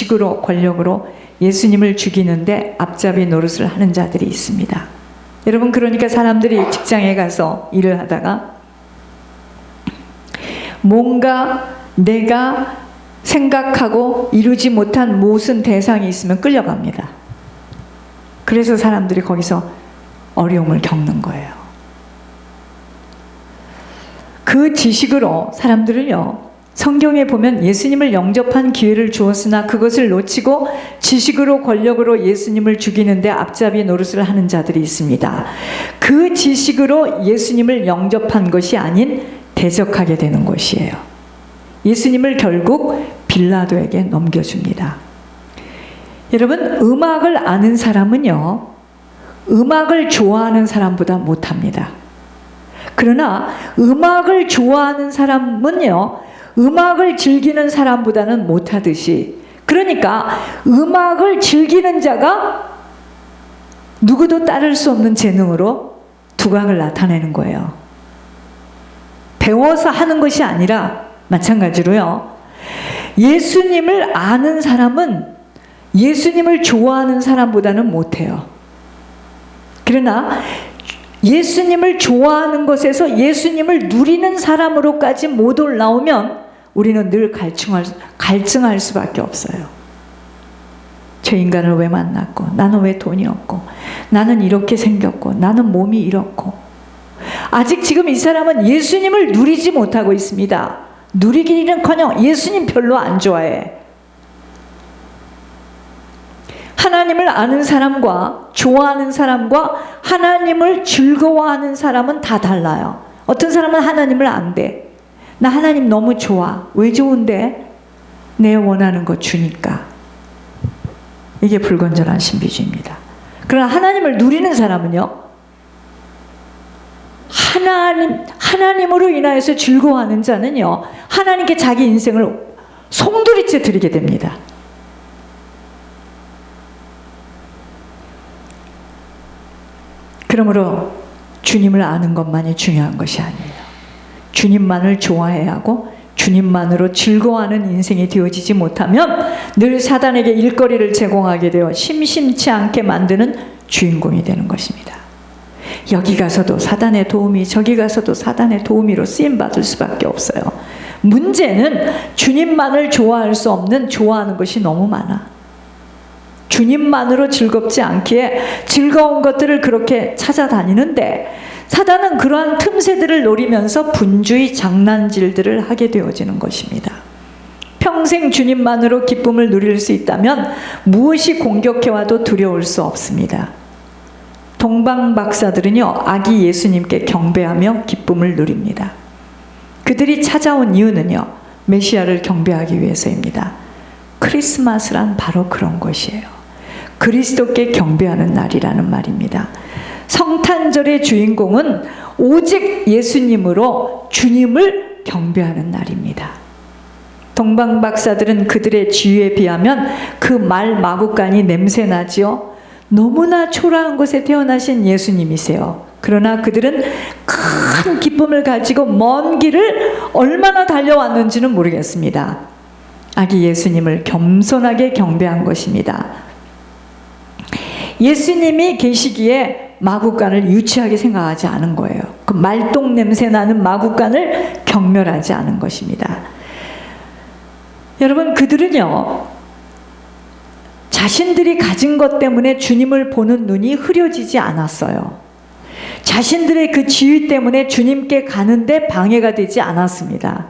지식으로 권력으로 예수님을 죽이는데 앞잡이 노릇을 하는 자들이 있습니다. 여러분, 그러니까 사람들이 직장에 가서 일을 하다가 뭔가 내가 생각하고 이루지 못한 무슨 대상이 있으면 끌려갑니다. 그래서 사람들이 거기서 어려움을 겪는 거예요. 그 지식으로 사람들은요, 성경에 보면 예수님을 영접한 기회를 주었으나 그것을 놓치고 지식으로 권력으로 예수님을 죽이는데 앞잡이 노릇을 하는 자들이 있습니다. 그 지식으로 예수님을 영접한 것이 아닌 대적하게 되는 것이에요. 예수님을 결국 빌라도에게 넘겨줍니다. 여러분, 음악을 아는 사람은요, 음악을 좋아하는 사람보다 못합니다. 그러나 음악을 좋아하는 사람은요, 음악을 즐기는 사람보다는 못하듯이, 그러니까 음악을 즐기는 자가 누구도 따를 수 없는 재능으로 두각을 나타내는 거예요. 배워서 하는 것이 아니라 마찬가지로요, 예수님을 아는 사람은 예수님을 좋아하는 사람보다는 못해요. 그러나 예수님을 좋아하는 것에서 예수님을 누리는 사람으로까지 못 올라오면 우리는 늘 갈증할 수밖에 없어요. 저 인간을 왜 만났고, 나는 왜 돈이 없고, 나는 이렇게 생겼고, 나는 몸이 이렇고. 아직 지금 이 사람은 예수님을 누리지 못하고 있습니다. 누리기는커녕 예수님 별로 안 좋아해. 하나님을 아는 사람과 좋아하는 사람과 하나님을 즐거워하는 사람은 다 달라요. 어떤 사람은 하나님을 안 돼. 나 하나님 너무 좋아. 왜 좋은데? 내 원하는 거 주니까. 이게 불건전한 신비주의입니다. 그러나 하나님을 누리는 사람은요, 하나님으로 인하여서 즐거워하는 자는요, 하나님께 자기 인생을 송두리째 드리게 됩니다. 그러므로 주님을 아는 것만이 중요한 것이 아니에요. 주님만을 좋아해야 하고 주님만으로 즐거워하는 인생이 되어지지 못하면 늘 사단에게 일거리를 제공하게 되어 심심치 않게 만드는 주인공이 되는 것입니다. 여기 가서도 사단의 도움이, 저기 가서도 사단의 도우미로 쓰임받을 수밖에 없어요. 문제는 주님만을 좋아할 수 없는 좋아하는 것이 너무 많아. 주님만으로 즐겁지 않기에 즐거운 것들을 그렇게 찾아다니는데, 사단은 그러한 틈새들을 노리면서 분주히 장난질들을 하게 되어지는 것입니다. 평생 주님만으로 기쁨을 누릴 수 있다면 무엇이 공격해와도 두려울 수 없습니다. 동방 박사들은요, 아기 예수님께 경배하며 기쁨을 누립니다. 그들이 찾아온 이유는요, 메시아를 경배하기 위해서입니다. 크리스마스란 바로 그런 것이에요. 그리스도께 경배하는 날이라는 말입니다. 성탄절의 주인공은 오직 예수님으로 주님을 경배하는 날입니다. 동방 박사들은 그들의 지위에 비하면 그 말 마구간이 냄새나지요. 너무나 초라한 곳에 태어나신 예수님이세요. 그러나 그들은 큰 기쁨을 가지고 먼 길을 얼마나 달려왔는지는 모르겠습니다. 아기 예수님을 겸손하게 경배한 것입니다. 예수님이 계시기에 마구간을 유치하게 생각하지 않은 거예요. 그 말똥 냄새 나는 마구간을 경멸하지 않은 것입니다. 여러분, 그들은요, 자신들이 가진 것 때문에 주님을 보는 눈이 흐려지지 않았어요. 자신들의 그 지위 때문에 주님께 가는데 방해가 되지 않았습니다.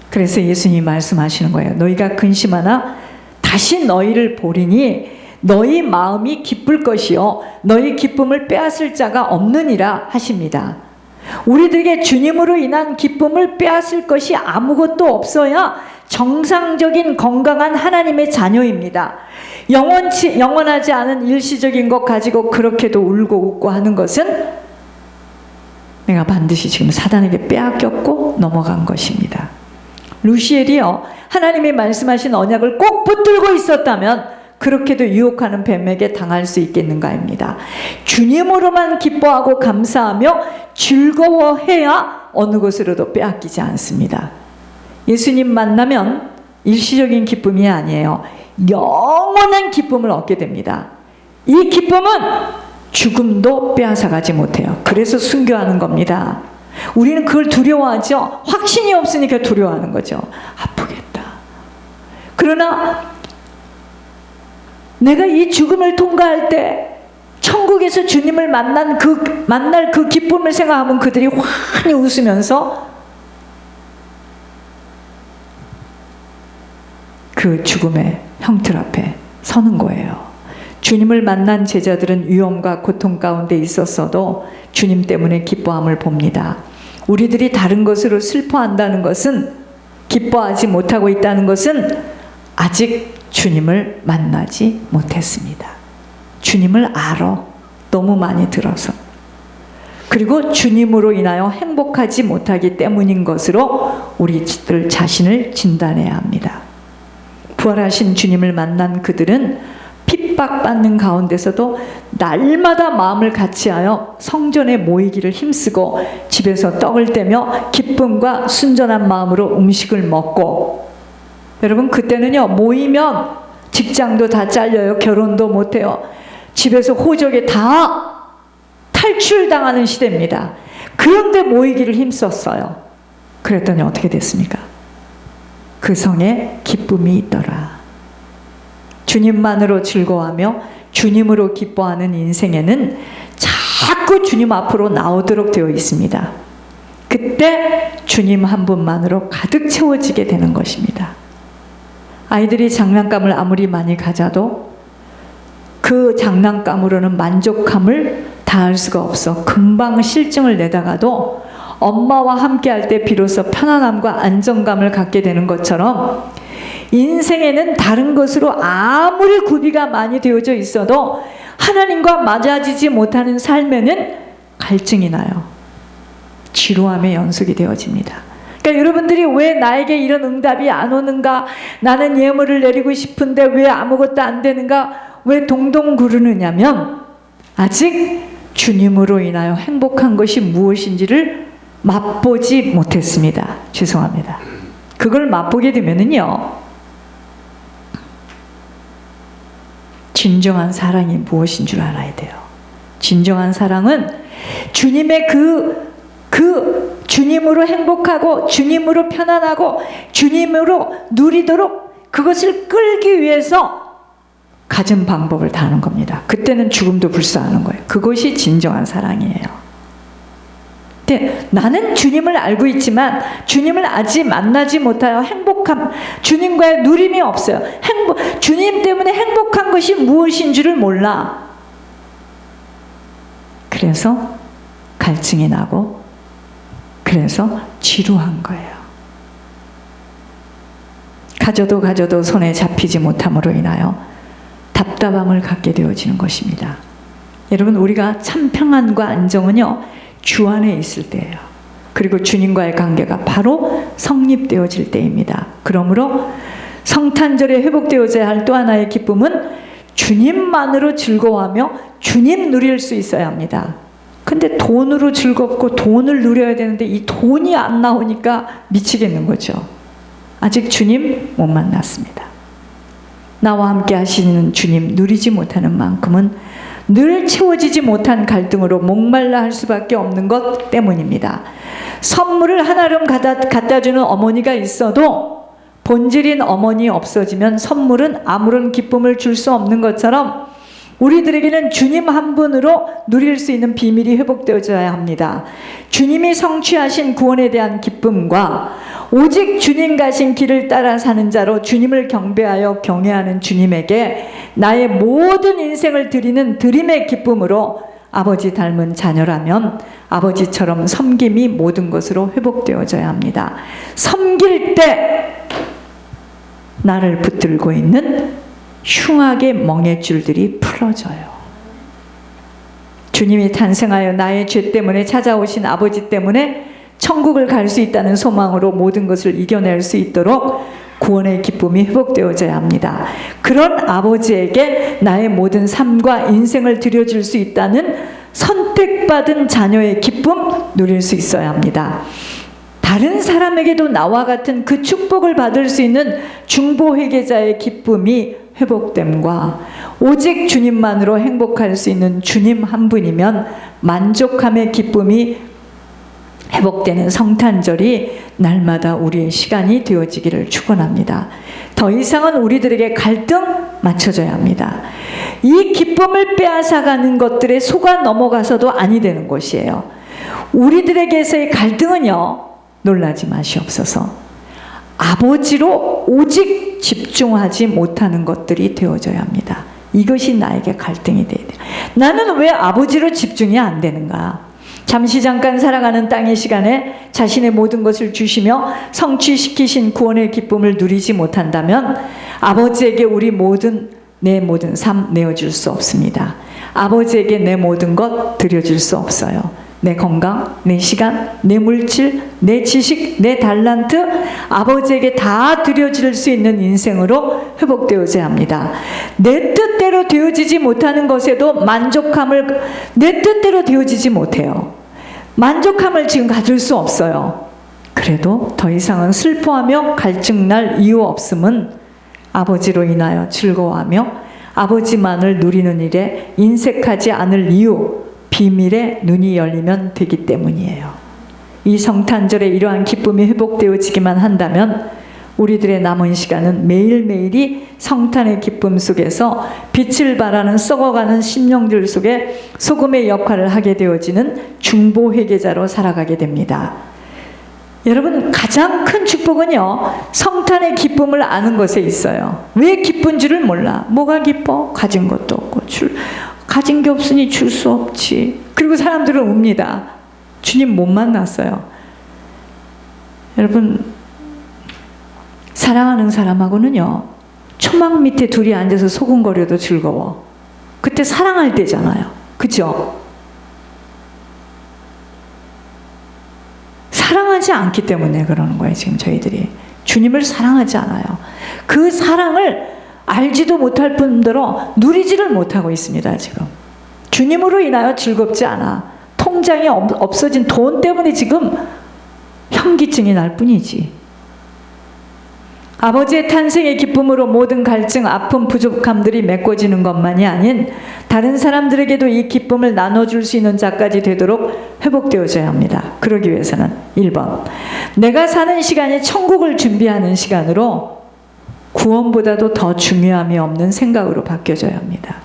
그래서 예수님이 말씀하시는 거예요. 너희가 근심하나 다시 너희를 보리니 너희 마음이 기쁠 것이요 너희 기쁨을 빼앗을 자가 없느니라 하십니다. 우리들에게 주님으로 인한 기쁨을 빼앗을 것이 아무것도 없어야 정상적인 건강한 하나님의 자녀입니다. 영원하지 않은 일시적인 것 가지고 그렇게도 울고 웃고 하는 것은 내가 반드시 지금 사단에게 빼앗겼고 넘어간 것입니다. 루시엘이요, 하나님이 말씀하신 언약을 꼭 붙들고 있었다면 그렇게도 유혹하는 뱀에게 당할 수 있겠는가입니다. 주님으로만 기뻐하고 감사하며 즐거워해야 어느 것으로도 빼앗기지 않습니다. 예수님 만나면 일시적인 기쁨이 아니에요. 영원한 기쁨을 얻게 됩니다. 이 기쁨은 죽음도 빼앗아가지 못해요. 그래서 순교하는 겁니다. 우리는 그걸 두려워하죠. 확신이 없으니까 두려워하는 거죠. 아프겠다. 그러나 내가 이 죽음을 통과할 때 천국에서 주님을 만날 그 기쁨을 생각하면 그들이 환히 웃으면서 그 죽음의 형틀 앞에 서는 거예요. 주님을 만난 제자들은 위험과 고통 가운데 있었어도 주님 때문에 기뻐함을 봅니다. 우리들이 다른 것으로 슬퍼한다는 것은, 기뻐하지 못하고 있다는 것은 아직 주님을 만나지 못했습니다. 주님을 알아. 너무 많이 들어서. 그리고 주님으로 인하여 행복하지 못하기 때문인 것으로 우리들 자신을 진단해야 합니다. 부활하신 주님을 만난 그들은 핍박받는 가운데서도 날마다 마음을 같이하여 성전에 모이기를 힘쓰고 집에서 떡을 떼며 기쁨과 순전한 마음으로 음식을 먹고, 여러분 그때는요 모이면 직장도 다 잘려요. 결혼도 못해요. 집에서 호적에 다 탈출당하는 시대입니다. 그런데 모이기를 힘썼어요. 그랬더니 어떻게 됐습니까? 그 성에 기쁨이 있더라. 주님만으로 즐거워하며 주님으로 기뻐하는 인생에는 자꾸 주님 앞으로 나오도록 되어 있습니다. 그때 주님 한 분만으로 가득 채워지게 되는 것입니다. 아이들이 장난감을 아무리 많이 가져도 그 장난감으로는 만족함을 다할 수가 없어 금방 실증을 내다가도 엄마와 함께 할 때 비로소 편안함과 안정감을 갖게 되는 것처럼, 인생에는 다른 것으로 아무리 구비가 많이 되어져 있어도 하나님과 맞아지지 못하는 삶에는 갈증이 나요. 지루함의 연속이 되어집니다. 그러니까 여러분들이 왜 나에게 이런 응답이 안 오는가, 나는 예물을 내리고 싶은데 왜 아무것도 안 되는가, 왜 동동 구르느냐면 아직 주님으로 인하여 행복한 것이 무엇인지를 맛보지 못했습니다. 죄송합니다. 그걸 맛보게 되면은요, 진정한 사랑이 무엇인 줄 알아야 돼요. 진정한 사랑은 주님의 주님으로 행복하고 주님으로 편안하고 주님으로 누리도록 그것을 끌기 위해서 가진 방법을 다 하는 겁니다. 그때는 죽음도 불사하는 거예요. 그것이 진정한 사랑이에요. 근데 나는 주님을 알고 있지만 주님을 아직 만나지 못하여 행복함, 주님과의 누림이 없어요. 주님 때문에 행복한 것이 무엇인 줄을 몰라. 그래서 갈증이 나고, 그래서 지루한 거예요. 가져도 손에 잡히지 못함으로 인하여 답답함을 갖게 되어지는 것입니다. 여러분, 우리가 참 평안과 안정은요, 주 안에 있을 때예요. 그리고 주님과의 관계가 바로 성립되어질 때입니다. 그러므로 성탄절에 회복되어져야 할 또 하나의 기쁨은 주님만으로 즐거워하며 주님 누릴 수 있어야 합니다. 근데 돈으로 즐겁고 돈을 누려야 되는데 이 돈이 안 나오니까 미치겠는 거죠. 아직 주님 못 만났습니다. 나와 함께 하시는 주님 누리지 못하는 만큼은 늘 채워지지 못한 갈등으로 목말라 할 수밖에 없는 것 때문입니다. 선물을 하나름 갖다 주는 어머니가 있어도 본질인 어머니 없어지면 선물은 아무런 기쁨을 줄 수 없는 것처럼 우리들에게는 주님 한 분으로 누릴 수 있는 비밀이 회복되어져야 합니다. 주님이 성취하신 구원에 대한 기쁨과 오직 주님 가신 길을 따라 사는 자로 주님을 경배하여 경외하는 주님에게 나의 모든 인생을 드리는 드림의 기쁨으로 아버지 닮은 자녀라면 아버지처럼 섬김이 모든 것으로 회복되어져야 합니다. 섬길 때 나를 붙들고 있는 흉악의 멍에줄들이 풀어져요. 주님이 탄생하여 나의 죄 때문에 찾아오신 아버지 때문에 천국을 갈 수 있다는 소망으로 모든 것을 이겨낼 수 있도록 구원의 기쁨이 회복되어져야 합니다. 그런 아버지에게 나의 모든 삶과 인생을 드려줄 수 있다는 선택받은 자녀의 기쁨 누릴 수 있어야 합니다. 다른 사람에게도 나와 같은 그 축복을 받을 수 있는 중보 회개자의 기쁨이 회복됨과 오직 주님만으로 행복할 수 있는 주님 한 분이면 만족함의 기쁨이 회복되는 성탄절이 날마다 우리의 시간이 되어지기를 축원합니다. 더 이상은 우리들에게 갈등 맞춰져야 합니다. 이 기쁨을 빼앗아가는 것들에 속아 넘어가서도 아니 되는 것이에요. 우리들에게서의 갈등은요, 놀라지 마시옵소서. 아버지로 오직 집중하지 못하는 것들이 되어져야 합니다. 이것이 나에게 갈등이 돼야 돼요. 나는 왜 아버지로 집중이 안 되는가? 잠시 잠깐 살아가는 땅의 시간에 자신의 모든 것을 주시며 성취시키신 구원의 기쁨을 누리지 못한다면 아버지에게 내 모든 삶 내어줄 수 없습니다. 아버지에게 내 모든 것 드려줄 수 없어요. 내 건강, 내 시간, 내 물질, 내 지식, 내 달란트 아버지에게 다 드려질 수 있는 인생으로 회복되어져야 합니다. 내 뜻대로 되어지지 못하는 것에도 만족함을, 내 뜻대로 되어지지 못해요. 만족함을 지금 가질 수 없어요. 그래도 더 이상은 슬퍼하며 갈증날 이유 없음은 아버지로 인하여 즐거워하며 아버지만을 누리는 일에 인색하지 않을 이유, 비밀의 눈이 열리면 되기 때문이에요. 이 성탄절에 이러한 기쁨이 회복되어지기만 한다면 우리들의 남은 시간은 매일매일이 성탄의 기쁨 속에서 빛을 발하는 썩어가는 심령들 속에 소금의 역할을 하게 되어지는 중보 회개자로 살아가게 됩니다. 여러분, 가장 큰 축복은요, 성탄의 기쁨을 아는 것에 있어요. 왜 기쁜 줄을 몰라. 뭐가 기뻐? 가진 것도 없고 가진 게 없으니 줄 수 없지. 그리고 사람들은 웁니다. 주님 못 만났어요. 여러분, 사랑하는 사람하고는요, 초막 밑에 둘이 앉아서 소곤거려도 즐거워. 그때 사랑할 때잖아요. 그죠? 사랑하지 않기 때문에 그러는 거예요. 지금 저희들이 주님을 사랑하지 않아요. 그 사랑을 알지도 못할 뿐더러 누리지를 못하고 있습니다. 지금 주님으로 인하여 즐겁지 않아. 통장에 없어진 돈 때문에 지금 현기증이 날 뿐이지. 아버지의 탄생의 기쁨으로 모든 갈증, 아픔, 부족함들이 메꿔지는 것만이 아닌 다른 사람들에게도 이 기쁨을 나눠줄 수 있는 자까지 되도록 회복되어져야 합니다. 그러기 위해서는 1번, 내가 사는 시간이 천국을 준비하는 시간으로 구원보다도 더 중요함이 없는 생각으로 바뀌어져야 합니다.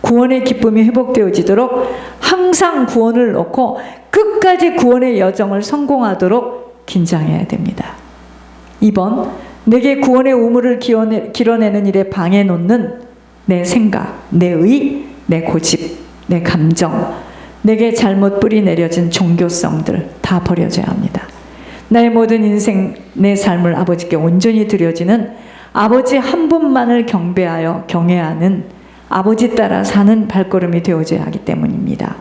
구원의 기쁨이 회복되어지도록 항상 구원을 놓고 끝까지 구원의 여정을 성공하도록 긴장해야 됩니다. 2번, 내게 구원의 우물을 길어내는 일에 방해 놓는 내 생각, 내 의, 내 고집, 내 감정, 내게 잘못 뿌리 내려진 종교성들 다 버려져야 합니다. 나의 모든 인생, 내 삶을 아버지께 온전히 드려지는 아버지 한 분만을 경배하여 경외하는 아버지 따라 사는 발걸음이 되어져야 하기 때문입니다.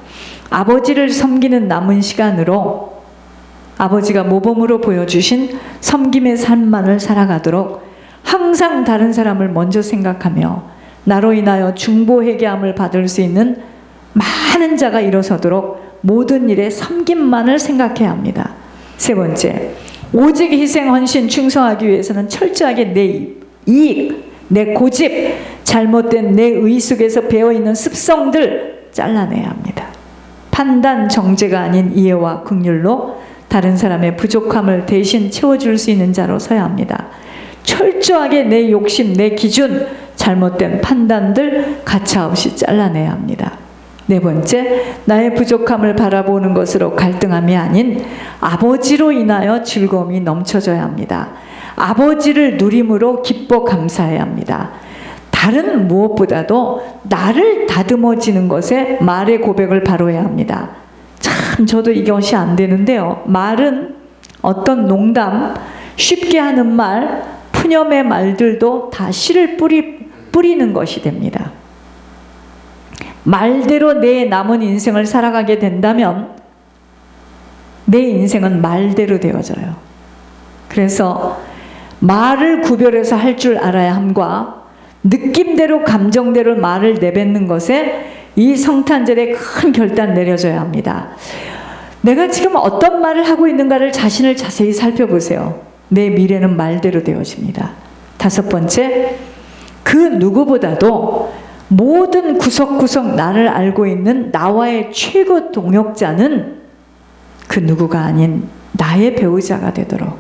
아버지를 섬기는 남은 시간으로 아버지가 모범으로 보여주신 섬김의 삶만을 살아가도록 항상 다른 사람을 먼저 생각하며 나로 인하여 중보회개함을 받을 수 있는 많은 자가 일어서도록 모든 일에 섬김만을 생각해야 합니다. 3번째, 오직 희생, 헌신, 충성하기 위해서는 철저하게 내 이익, 내 고집, 잘못된 내 의 속에서 배어있는 습성들 잘라내야 합니다. 판단, 정죄가 아닌 이해와 긍휼로 다른 사람의 부족함을 대신 채워줄 수 있는 자로 서야 합니다. 철저하게 내 욕심, 내 기준, 잘못된 판단들 가차없이 잘라내야 합니다. 4번째, 나의 부족함을 바라보는 것으로 갈등함이 아닌 아버지로 인하여 즐거움이 넘쳐져야 합니다. 아버지를 누림으로 기뻐 감사해야 합니다. 다른 무엇보다도 나를 다듬어지는 것에 말의 고백을 바로 해야 합니다. 참 저도 이것이 안 되는데요. 말은 어떤 농담, 쉽게 하는 말, 푸념의 말들도 다 씨를 뿌리는 것이 됩니다. 말대로 내 남은 인생을 살아가게 된다면 내 인생은 말대로 되어져요. 그래서 말을 구별해서 할 줄 알아야 함과 느낌대로 감정대로 말을 내뱉는 것에 이 성탄절에 큰 결단 내려져야 합니다. 내가 지금 어떤 말을 하고 있는가를 자신을 자세히 살펴보세요. 내 미래는 말대로 되어집니다. 5번째, 그 누구보다도 모든 구석구석 나를 알고 있는 나와의 최고 동역자는 그 누구가 아닌 나의 배우자가 되도록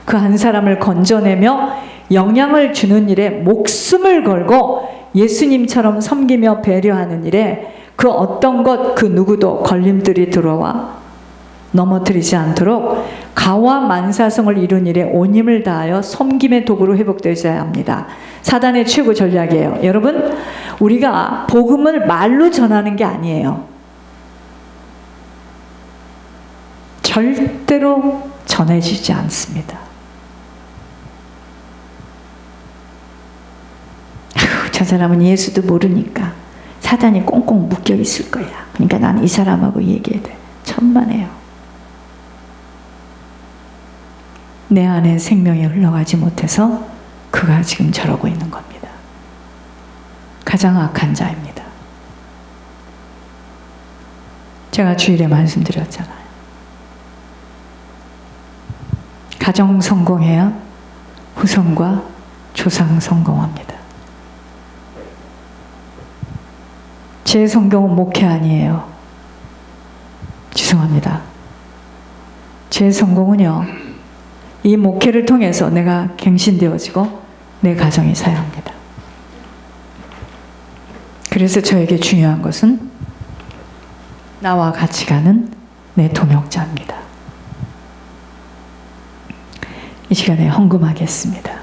그 한 사람을 건져내며 영향을 주는 일에 목숨을 걸고 예수님처럼 섬기며 배려하는 일에 그 어떤 것 그 누구도 걸림돌이 들어와 넘어뜨리지 않도록 가와 만사성을 이룬 일에 온 힘을 다하여 섬김의 도구로 회복되어야 합니다. 사단의 최고 전략이에요. 여러분, 우리가 복음을 말로 전하는 게 아니에요. 절대로 전해지지 않습니다. 저 사람은 예수도 모르니까 사단이 꽁꽁 묶여 있을 거야. 그러니까 난 이 사람하고 얘기해야 돼. 천만에요. 내 안에 생명이 흘러가지 못해서 그가 지금 저러고 있는 겁니다. 가장 악한 자입니다. 제가 주일에 말씀드렸잖아요. 가정 성공해야 후손과 조상 성공합니다. 제 성경은 목회 아니에요. 죄송합니다. 제 성공은요, 이 목회를 통해서 내가 갱신되어지고 내 가정이 서야 합니다. 그래서 저에게 중요한 것은 나와 같이 가는 내 동역자입니다. 이 시간에 헌금하겠습니다.